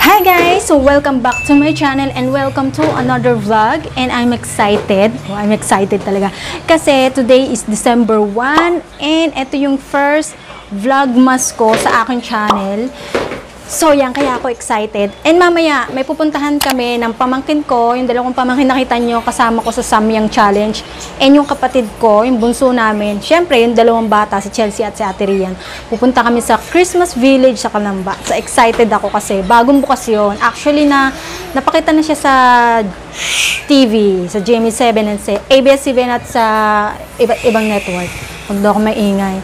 Hi guys! So welcome back to my channel and welcome to another vlog, and I'm excited. I'm excited talaga kasi today is December 1 and ito yung first vlogmas ko sa aking channel. So yan, kaya ako excited. And mamaya, may pupuntahan kami ng pamangkin ko, yung dalawang pamangkin nakita nyo, kasama ko sa Samyang Challenge. And yung kapatid ko, yung bunso namin, syempre yung dalawang bata, si Chelsea at si Ate Rian. Pupunta kami sa Christmas Village sa Calamba. So excited ako kasi bagong bukas yun. Actually, napakita na siya sa TV, sa GMA7 and sa ABS-CBN at sa ibang network. Huwag daw ako maingay.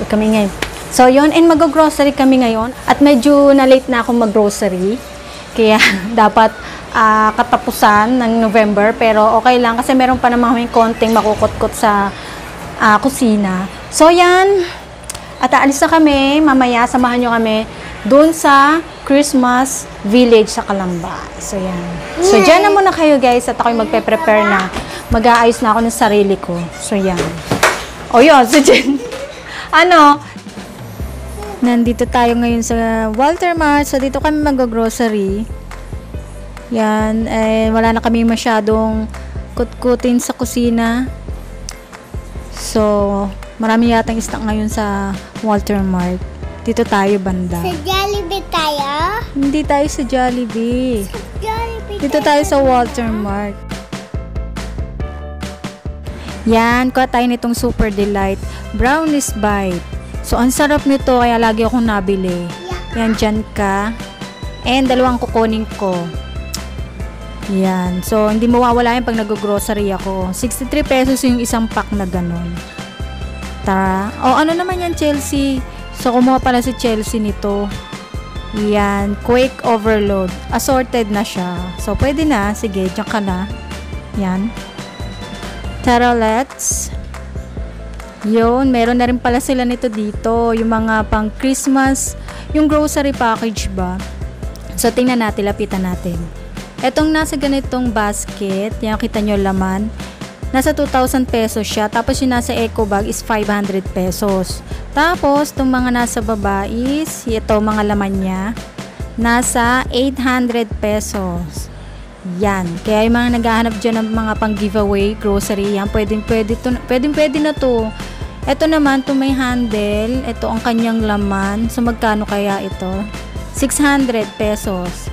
Kami ngayon. So, yun. And mag-grocery kami ngayon. At medyo na-late na akong mag-grocery. Kaya, dapat katapusan ng November. Pero, okay lang. Kasi meron pa naman kami konting makukot-kot sa kusina. So, yan. At aalis na kami. Mamaya, samahan nyo kami doon sa Christmas Village sa Calamba. So, yan. So, dyan na muna kayo, guys. At ako'y magpe-prepare na. Mag-aayos na ako ng sarili ko. So, yan. O, yun. So, dyan. Nandito tayo ngayon sa Walter Mart. So, dito kami mag-grocery. Yan. Wala na kami masyadong kutkutin sa kusina. So, marami yatang stock ngayon sa Walter Mart. Dito tayo banda. Sa Jollibee tayo? Hindi tayo sa Jollibee. Sa Jollibee Dito tayo sa Walter Mart. Yan. Kuha tayo nitong Super Delight Brownies Bite. So, ang sarap nito, kaya lagi akong nabili. Yan, dyan ka. And, dalawang kukunin ko. Yan. So, hindi mawawala yan pag nag-grocery ako. 63 pesos yung isang pack na ganun. Tara. O, ano naman yan, Chelsea? So, kumuha pala si Chelsea nito. Yan. Quake Overload. Assorted na siya. So, pwede na. Sige, dyan ka na. Yan. Tara, let's. Yun, meron na rin pala sila nito dito, yung mga pang Christmas, yung grocery package ba. So, tingnan natin, lapitan natin. Etong nasa ganitong basket, yan, kita nyo laman, nasa 2,000 pesos siya, tapos yung nasa eco bag is 500 pesos. Tapos, itong mga nasa baba is, ito, mga laman niya, nasa 800 pesos. Yan, kaya yung mga naghahanap dyan ng mga pang giveaway, grocery, yan, pwede na to. Ito naman, to may handle, ito ang kanyang laman. So, magkano kaya ito? 600 pesos.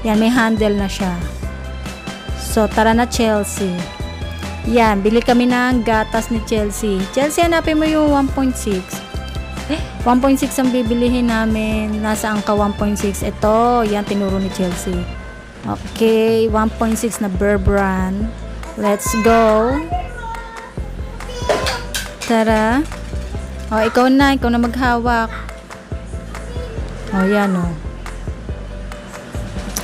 Yan, may handle na siya. So, tara na, Chelsea. Yan, bili kami ng gatas ni Chelsea. Chelsea, hanapin mo yung 1.6. 1.6 ang bibilihin namin. Nasaan ka 1.6? Ito, yan, tinuro ni Chelsea. Okay, 1.6 na Bear Brand. Let's go. Tara. O, ikaw na maghawak. O, yan o.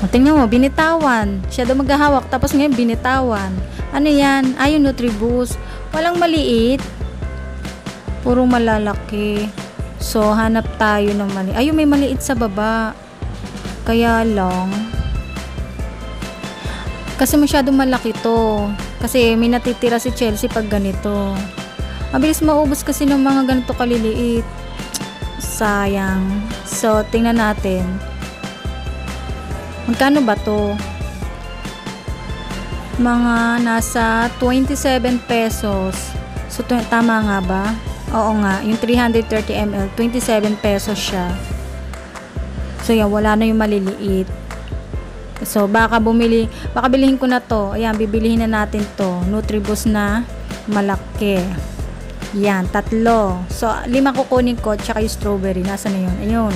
O, tingnan mo, binitawan. Siya daw maghahawak, tapos ngayon binitawan. Ano yan? Ayun, Nutriboost. Walang maliit. Puro malalaki. So, hanap tayo ng maliit. Ayun, may maliit sa baba. Kaya lang. Kasi masyadong malaki to. Kasi may natitira si Chelsea pag ganito. Mabilis maubos kasi ng mga ganito kaliliit. Sayang. So, tingnan natin. Magkano ba to? Mga nasa 27 pesos. So, tama nga ba? Oo nga. Yung 330 ml, 27 pesos siya. So, yan. Wala na yung maliliit. So, baka bilihin ko na to. Ayan, bibilihin na natin to. Nutriboost na malaki. Yan, 3. So, 5 kukunin ko, tsaka yung strawberry. Nasaan na yun? Ayun.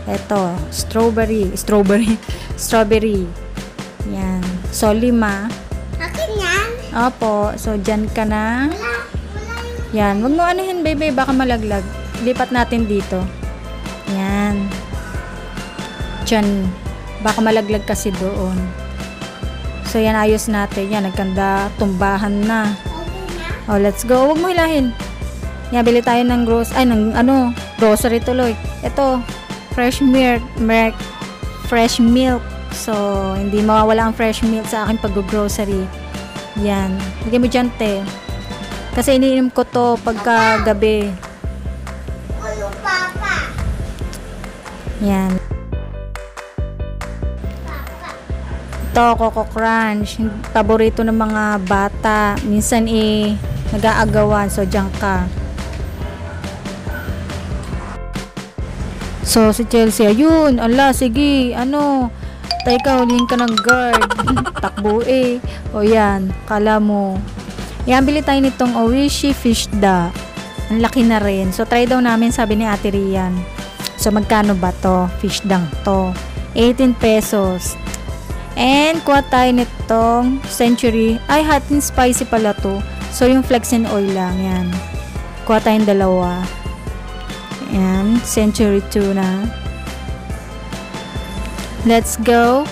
Eto, strawberry. Yan. So, 5. Akin yan? Opo. So, dyan ka na. Yan. Huwag mo anuhin, baby. Baka malaglag. Lipat natin dito. Yan. Dyan. Baka malaglag kasi doon. So, yan, ayos natin. Yan, nagkanda, tumbahan na. Oh, let's go. Huwag mo hilahin. Yan, bili tayo ng grocery tuloy. Ito, fresh milk. So, hindi mawawala ang fresh milk sa aking pag-grocery. Yan. Lagay mo dyan, te. Kasi iniinom ko to pagka gabi. Yan. Ito, Coco Crunch. Paborito ng mga bata. Minsan nag-aagawan. So, diyan ka. So, si Chelsea, ayun. Ala, sige. Ano? Teka, huling ka ng guard. Takbo eh. O yan. Kala mo. Yan, bili tayo nitong Oishi Fish Da. Ang laki na rin. So, try daw namin, sabi ni Ate Rian. So, magkano ba to? Fish dang to. 18 pesos. And, kuha tayo nitong Century. Ay, hot and spicy pala to. So, yung flex and oil lang. Yan. Kuha tayong dalawa. Yan. Century tuna. Let's go.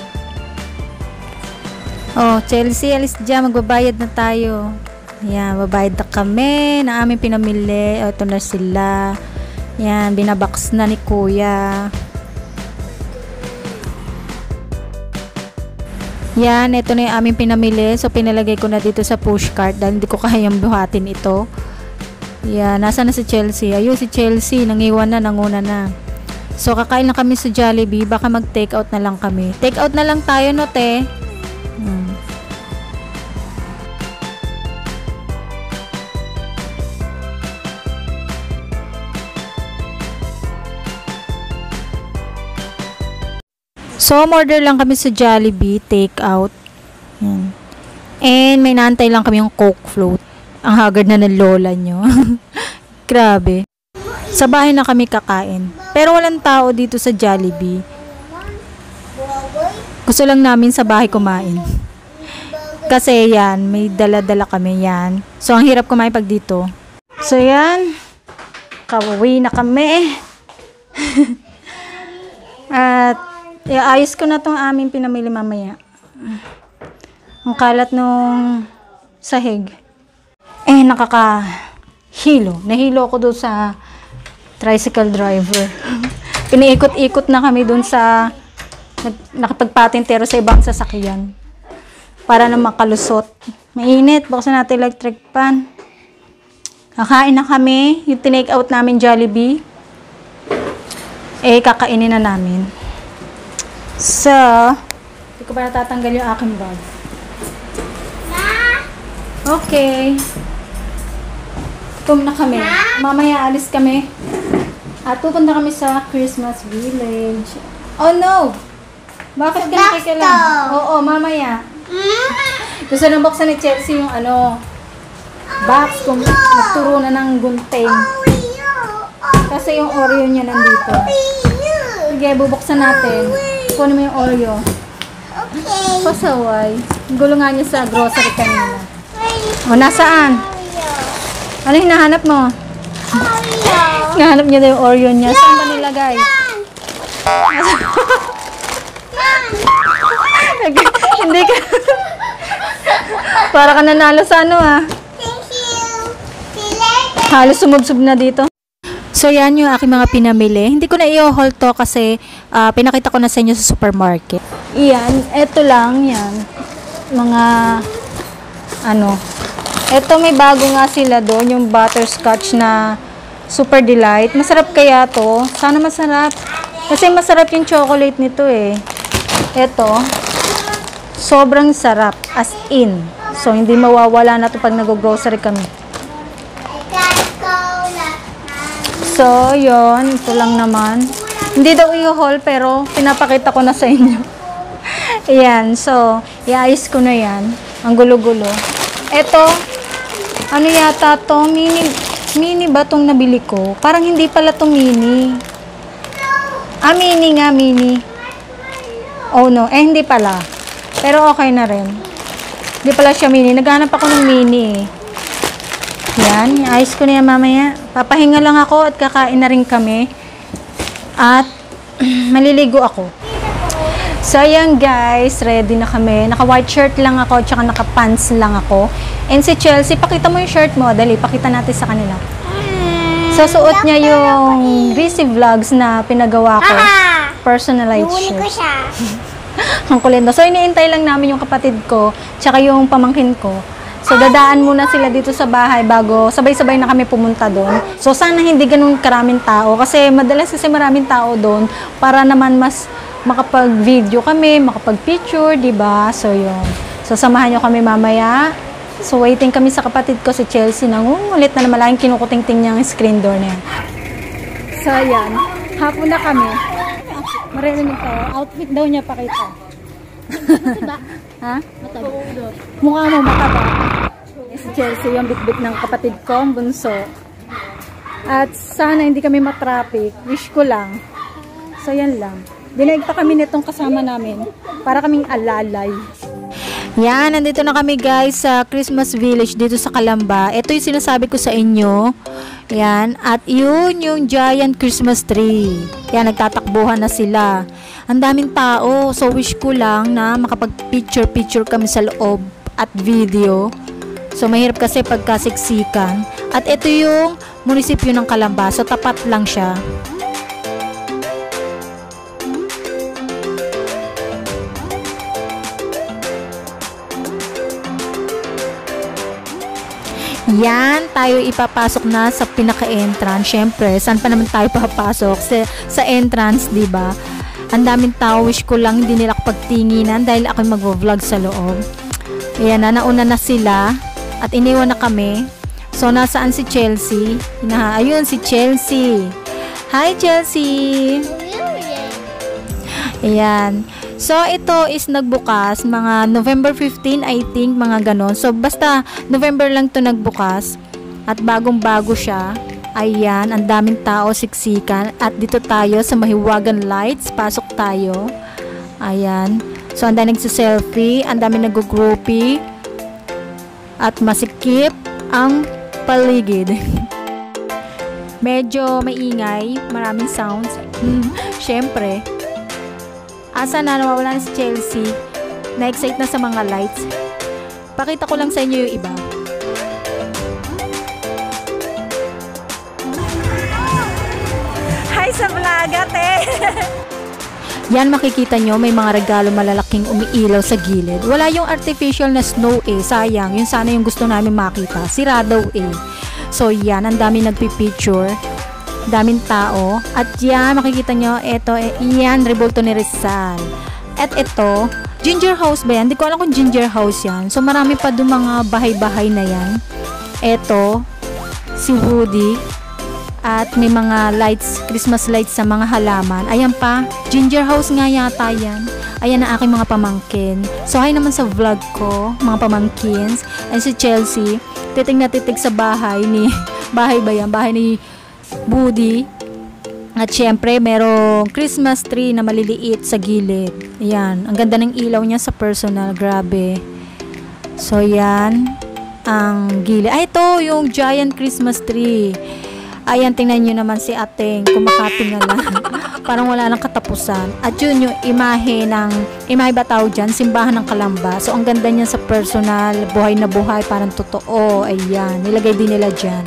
Oh, Chelsea, alis dyan. Magbabayad na tayo. Yan, babayad na kami na aming pinamili. O, ito na sila. Yan, binabox na ni Kuya. Yan, ito na yung aming pinamili. So, pinalagay ko na dito sa push cart dahil hindi ko kayang buhatin ito. Yan, nasa na si Chelsea? Ayun, si Chelsea. Nangiwan na, nanguna na. So, kakain na kami sa Jollibee. Baka mag-take out na lang kami. Take out na lang tayo, no, te? So, order lang kami sa Jollibee, take out. Yan. And may naantay lang kami yung Coke float. Ang haggard na ng lola nyo. Grabe. Sa bahay na kami kakain. Pero walang tao dito sa Jollibee. Gusto lang namin sa bahay kumain. Kasi yan, may dala-dala kami yan. So, ang hirap kumain pag dito. So, yan. Kauwi na kami. At ayos ko na tong aming pinamili mamaya. Ang kalat nung sahig. Nakakahilo. Nahilo ako doon sa tricycle driver. Piniikot-ikot na kami doon sa nakapagpatintero sa ibang sasakyan. Para na makalusot. Mainit. Buksan natin electric pan. Kakain na kami. Yung tinake out namin Jollibee. Kakainin na namin. So, hindi ko pa natatanggal yung aking bag. Okay. Tum na kami. Mamaya alis kami. At pupunta kami sa Christmas Village. Oh no! Bakit ka nakikilang? Oo, mamaya. Gusto nang buksan ni Chelsea yung box kung nagturo na ng gunting. Kasi yung Oreo niya nandito. Sige, bubuksan natin. Kunin mo yung Oreo. Okay. Pasaway. Gulo nga niya sa grocery kanina. O, nasaan? Ano hinahanap mo? Oreo. Hinahanap niya daw yung Oreo niya. Saan ba nilagay? Hindi ka. Para ka nanalo sa Thank you. Halos sumubsob na dito. So, yan yung aking mga pinamili. Hindi ko na i-haul to kasi pinakita ko na sa inyo sa supermarket. Iyan, eto lang, yan. Mga, eto may bago nga sila doon, yung butterscotch na super delight. Masarap kaya to? Sana masarap. Kasi masarap yung chocolate nito eh. Eto, sobrang sarap, as in. So, hindi mawawala na to pag nag-grocery kami. So, yon, ito lang naman. Hindi daw i-haul pero pinapakita ko na sa inyo. Ayan, so, iayos ko na yan. Ang gulo-gulo. Ito, ano yata to? Mini ba itong nabili ko? Parang hindi pala to mini. Mini nga, mini. Oh no, hindi pala. Pero okay na rin. Hindi pala siya mini. Naghanap ako ng mini eh. Yan, ayos ko na yan mamaya. Papahinga lang ako at kakain na rin kami. At maliligo ako. So, ayan guys, ready na kami. Naka-white shirt lang ako, tsaka naka-pants lang ako. And si Chelsea, pakita mo yung shirt mo. Dali, pakita natin sa kanila. So, suot niya yung Greasy Vlogs na pinagawa ko. Personalized shirt. Ko siya. Ang kulit. So, iniintay lang namin yung kapatid ko, tsaka yung pamangkin ko. So, dadaan muna sila dito sa bahay bago sabay-sabay na kami pumunta doon. So, sana hindi ganun karaming tao. Kasi madalas maraming tao doon para naman mas makapag-video kami, makapag-picture, diba? So, yun. So, samahan nyo kami mamaya. So, waiting kami sa kapatid ko si Chelsea. Nangungulit na naman lang kinukuting-ting niyang screen door na yan. So, ayan. Hapon na kami. Marinig ko. Outfit daw niya pakita. Ha? Mukha mo mataba. Si Chelsea yung bitbit ng kapatid ko, ang bunso. At sana hindi kami matraffic. Wish ko lang. So, yan lang. Dinaig pa kami nitong kasama namin para kaming alalay. Yan, nandito na kami guys sa Christmas Village dito sa Calamba. Ito yung sinasabi ko sa inyo. Yan, at yun yung giant Christmas tree. Yan, nagtatakbuhan na sila. Ang daming tao. So, wish ko lang na makapag-picture kami sa loob at video. So, mahirap kasi pagkasiksikan. At ito yung munisipyo ng Calamba. So, tapat lang siya. Yan, tayo ipapasok na sa pinaka-entrance. Syempre, saan pa naman tayo papasok? Sa entrance, diba? Ang daming tao, wish ko lang hindi nila pagtinginan dahil ako magvo-vlog sa loob. Ayan na, nauna na sila at iniwan na kami. So, nasaan si Chelsea? Ayun, si Chelsea. Hi, Chelsea! Ayan. So, ito is nagbukas mga November 15, I think, mga ganon. So, basta November lang to nagbukas at bagong-bago siya. Ayan, ang daming tao, siksikan. At dito tayo sa Mahiwagan Lights. Pasok tayo. Ayan. So, ang dami nagsiselfie, ang dami nag-groupie. At masikip ang paligid. Medyo maingay, maraming sounds. Syempre. Asa na nawawala na si Chelsea. Na-excite na sa mga lights. Pakita ko lang sa inyo yung iba. Hi sa vlog, ate! Yan, makikita nyo, may mga regalo malalaking umiilaw sa gilid. Wala yung artificial na snow sayang. Yun sana yung gusto namin makita. Sira daw So yan, ang dami nagpipicture. Daming tao. At yan, makikita nyo, ito, yan, Rebulto ni Rizal. At ito, ginger house ba yan? Hindi ko alam kung ginger house yan. So, marami pa doon mga bahay-bahay na yan. Ito, si Woody. At may mga lights, Christmas lights sa mga halaman. Ayan pa, ginger house nga yata yan. Ayan ang aking mga pamangkin. So, hi naman sa vlog ko, mga pamangkins. And si Chelsea, titig na titig sa bahay ni, bahay ba yan? Bahay ni Woody. At syempre, merong Christmas tree na maliliit sa gilid. Ayan. Ang ganda ng ilaw niya sa personal. Grabe. So, yan. Ang gilid. Ay, ito yung giant Christmas tree. Ayan, tingnan nyo naman si ating kumakating na lang. Parang wala nang katapusan. At yun yung imahe ba tawag dyan? Simbahan ng Calamba. So, ang ganda niya sa personal. Buhay na buhay. Parang totoo. Ayan. Nilagay din nila dyan.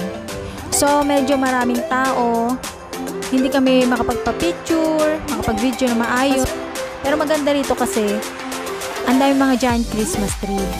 So, medyo maraming tao. Hindi kami makapagpa-picture, makapag-video na maayos. Pero maganda rito kasi ang dami mga giant Christmas tree.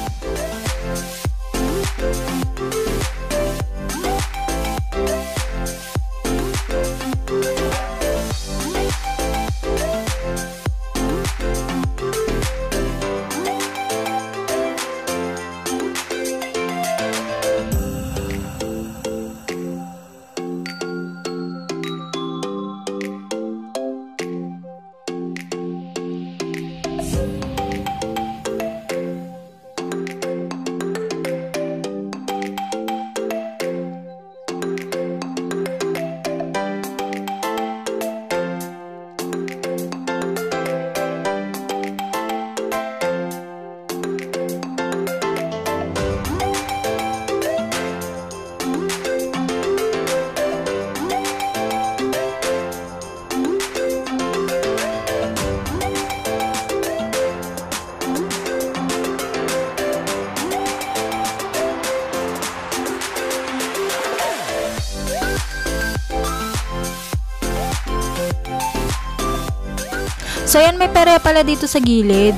So, yan, may pere pala dito sa gilid.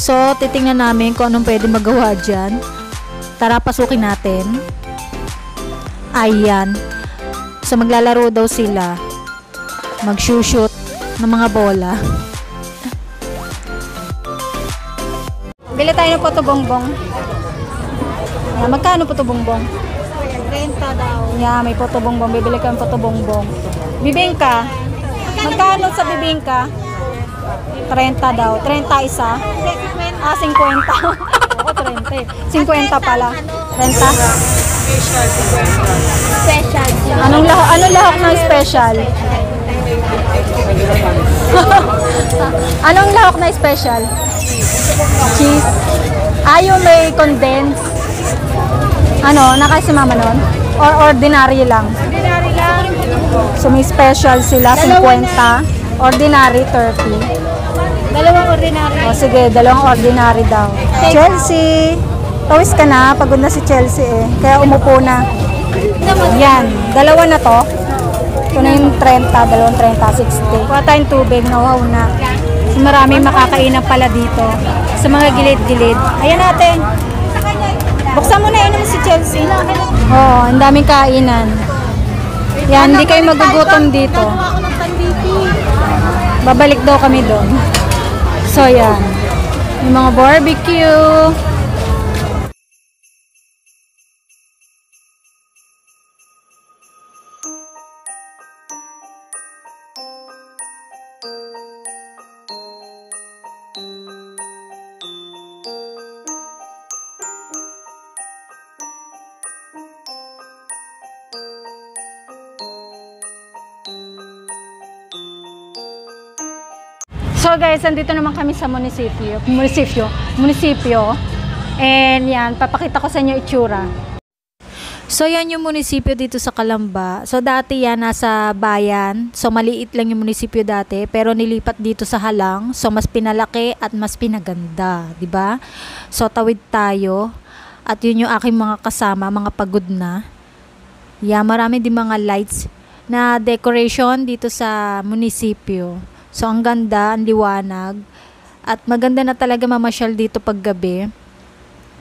So, titingnan namin kung anong pwede magawa dyan. Tara, pasukin natin. Ayan. So, maglalaro daw sila. Mag-shoot ng mga bola. Bili tayo ng puto bongbong. Yeah, magkano puto bongbong? 30 daw. Yeah, may puto bongbong. Bibili ka ng puto bongbong. Bibingka. Magkano sa bibingka? 30 daw. 30 isa? 50. Oo, 30. 50 pala. 30? Special. Anong lahok ng special? Anong lahok na special? Cheese. Yung may condense. Nakasi mama nun? Or ordinary lang? Ordinary lang. So may special sila, 50. Ordinary, 30. Dalawang ordinary. O sige, dalawang ordinary daw. Chelsea! Tawis ka na, pagod na si Chelsea eh. Kaya umupo na. Yan, dalawa na to. Ito na yung 30, dalawang 30, 60. Kuha tayong tubig, nawaw na. So, maraming makakainan pala dito. Sa mga gilid-gilid. Ayan natin. Buksan mo na yun naman si Chelsea. Oo, ang daming kainan. Yan, hindi kayo magugutom dito. Babalik daw kami doon. So, yan. Yung mga barbecue. So guys, andito naman kami sa munisipyo. And yan, papakita ko sa inyo itsura. So yan yung munisipyo dito sa Calamba. So dati yan nasa bayan. So maliit lang yung munisipyo dati, pero nilipat dito sa Halang. So mas pinalaki at mas pinaganda, 'di ba? So tawid tayo. At yun yung aking mga kasama, mga pagod na. Yeah, marami din mga lights na decoration dito sa munisipyo. So, ang ganda, ang liwanag. At maganda na talaga mamasyal dito paggabi.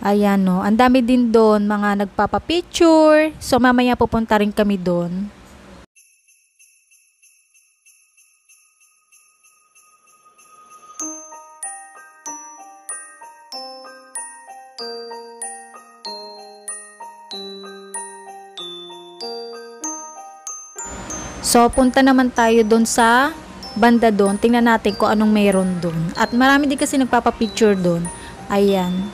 Ayan, no. Ang dami din doon, mga nagpapapicture. So, mamaya pupunta rin kami doon. So, punta naman tayo doon sa banda doon. Tingnan natin kung anong meron doon. At marami din kasi nagpapapicture doon. Ayan.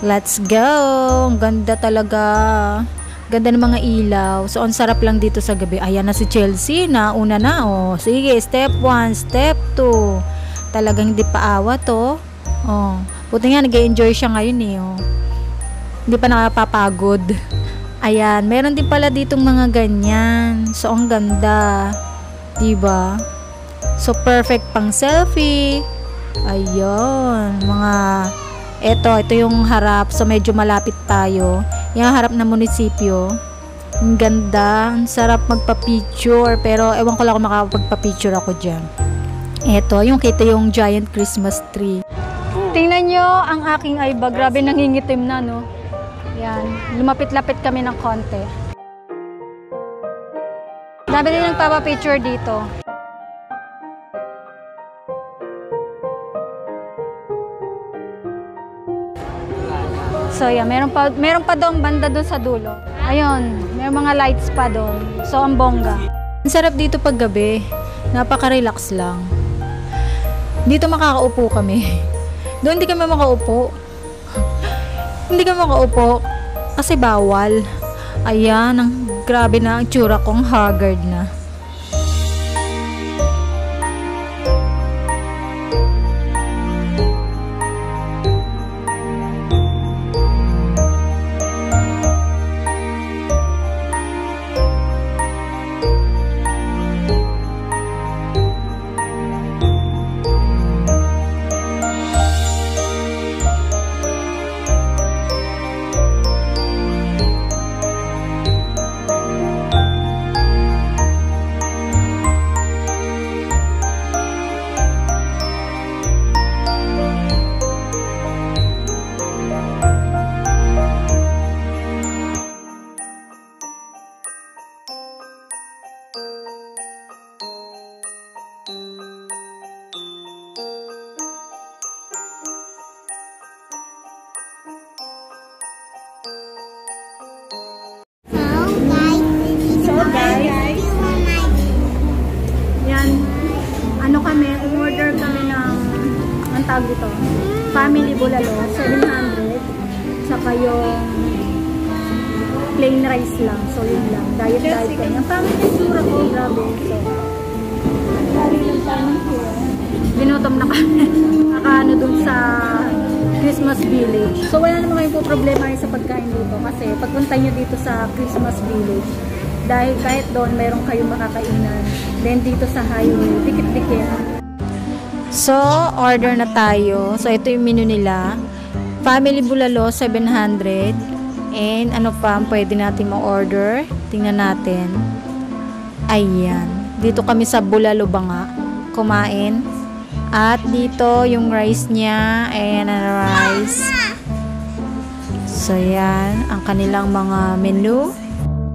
Let's go! Ang ganda talaga. Ganda ng mga ilaw. So, ang sarap lang dito sa gabi. Ayan na si Chelsea. Nauna na, oh. Sige, step 1, step 2. Talagang hindi pa awat, oh. Oh. Buti nga, nag-enjoy siya ngayon, eh, oh. Hindi pa nakapapagod. Ayan. Meron din pala ditong mga ganyan. So, ang ganda. Diba? So, perfect pang selfie. Ayun. Ito yung harap. So, medyo malapit tayo. Yung harap na munisipyo. Ang ganda. Ang sarap magpa-picture. Pero, ewan ko lang kung makapagpa-picture ako dyan. Ito, kita yung giant Christmas tree. Tingnan nyo ang aking eye bag. Grabe, nangingitim na, no? Yan. Lumapit-lapit kami ng konti. Dami din nagpapapicture dito. So, yeah, meron pa doon banda doon sa dulo. Ayun, may mga lights pa doon. So, ang bongga. Ang sarap dito pag gabi. Napaka-relax lang. Dito makakaupo kami. Doon hindi kami makaupo. Hindi kami makaupo kasi bawal. Ayan, grabe na ang tsura kong haggard na. tawag dito? Family bulalo, 700. Saka yung plain rice lang. So, yun lang. Diet kami. Ang pangit yung sura ko, grabe. So, lari lang tayo ng here. Binutom na kami. Nakaano dun sa Christmas Village. So, wala naman kayong po problema sa pagkain dito. Kasi, pagpunta nyo dito sa Christmas Village, dahil kahit doon, mayroon kayong makakainan. Then, dito sa highway, dikit-dikit. So, order na tayo. So, ito yung menu nila. Family bulalo, 700. And, ano pa ang pwede natin ma-order? Tingnan natin. Ayan. Dito kami sa Bulalo Banga. Kumain. At dito, yung rice niya. Ayan ang rice. So, yan. Ang kanilang mga menu.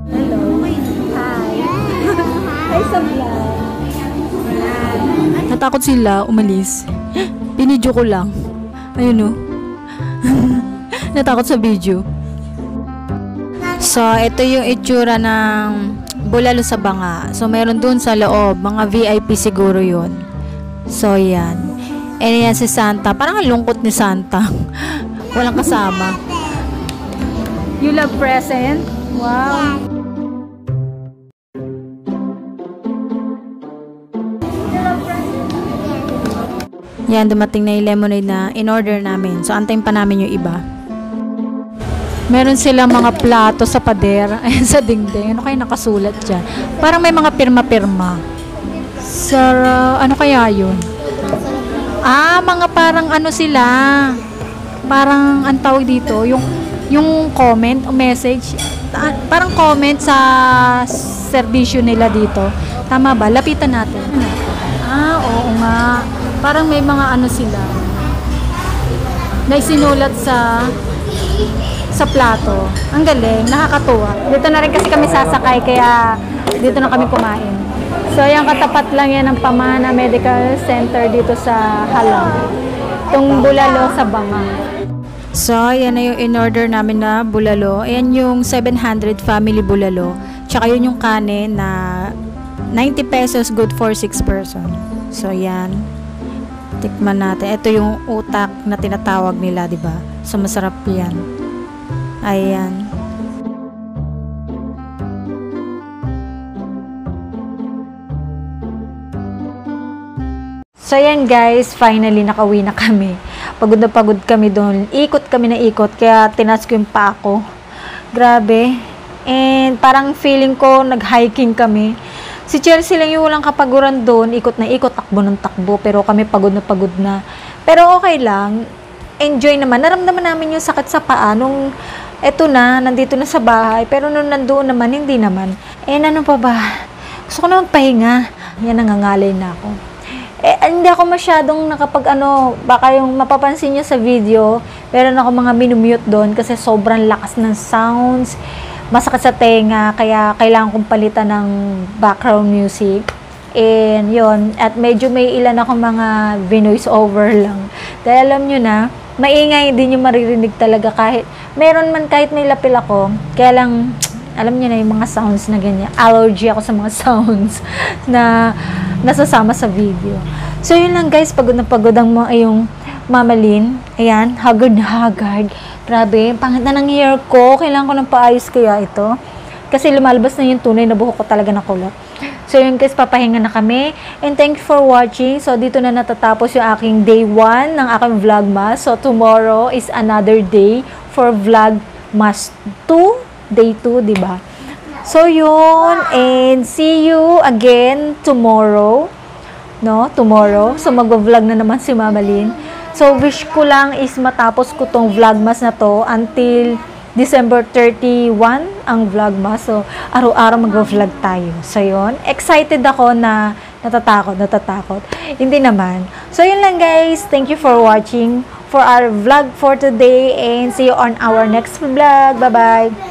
Hello. Hi. Hi sa vlog. Natakot sila, umalis. Pinidyo ko lang. Ayun o. Natakot sa video. So, ito yung itsura ng bulalo sa banga. So, meron dun sa loob. Mga VIP siguro yun. So, yan. And yan si Santa. Parang ang lungkot ni Santa. Walang kasama. You love present? Wow. Yan, dumating na yung lemonade na in-order namin. So, antayin pa namin yung iba. Meron silang mga plato sa pader. Ayan, sa dingding. Ano kaya nakasulat dyan? Parang may mga pirma-pirma. Sarah, ano kaya yun? Ah, mga parang ano sila. Parang, ang tawag dito, yung comment o message. Parang comment sa serbisyo nila dito. Tama ba? Lapitan natin. Ah, oo nga. Parang may mga ano sila na isinulat sa plato. Ang galing, nakakatuwa. Dito na rin kasi kami sasakay, kaya dito na kami kumain. So, yung katapat lang yan ng Pamana Medical Center dito sa Halang. Itong bulalo sa banga. So, yan na yung in-order namin na bulalo. Ayan yung 700 family bulalo. Tsaka yun yung kanin na 90 pesos, good for 6 person. So, yan. Tikman natin. Ito yung utak na tinatawag nila, di ba? So, masarap yan. Ayan. So, ayan guys. Finally, nakauwi na kami. Pagod na pagod kami doon. Ikot kami na ikot. Kaya, tinas ko yung pa ako. Grabe. And, parang feeling ko, nag-hiking kami. Si Chelsea lang yung walang kapaguran doon, ikot na ikot, takbo ng takbo, pero kami pagod na pagod na. Pero okay lang, enjoy naman. Naramdaman namin yung sakit sa paa nung eto na, nandito na sa bahay, pero nung nandoon naman, hindi naman. Ano pa ba? Gusto ko na magpahinga. Yan, nangangalay na ako. Hindi ako masyadong baka yung mapapansin nyo sa video, meron ako mga minumute doon kasi sobrang lakas ng sounds. Masakit sa tenga, kaya kailangan kong palitan ng background music. And yun, at medyo may ilan ako mga voice over lang. Dahil alam nyo na, maingay, hindi nyo maririnig talaga kahit may lapil ako. Kaya lang, alam nyo na yung mga sounds na ganyan. Allergy ako sa mga sounds na nasasama sa video. So yun lang guys, pagod na pagod yung Mama Lynn. Ayan, haggard na haggard. Grabe, pangit na ng hair ko. Kailangan ko ng paayos kaya ito. Kasi lumalabas na yung tunay na buhok ko talaga na kulot. So yun guys, papahinga na kami. And thank you for watching. So dito na natatapos yung aking day 1 ng aking vlogmas. So tomorrow is another day for vlogmas 2. Day 2, diba? So yun, and see you again tomorrow. No, tomorrow. So mag-vlog na naman si Mama Lynn. So, wish ko lang is matapos ko tong vlogmas na to until December 31 ang vlogmas. So, araw-araw mag-vlog tayo. So, yun. Excited ako na natatakot. Hindi naman. So, yun lang guys. Thank you for watching for our vlog for today and see you on our next vlog. Bye-bye!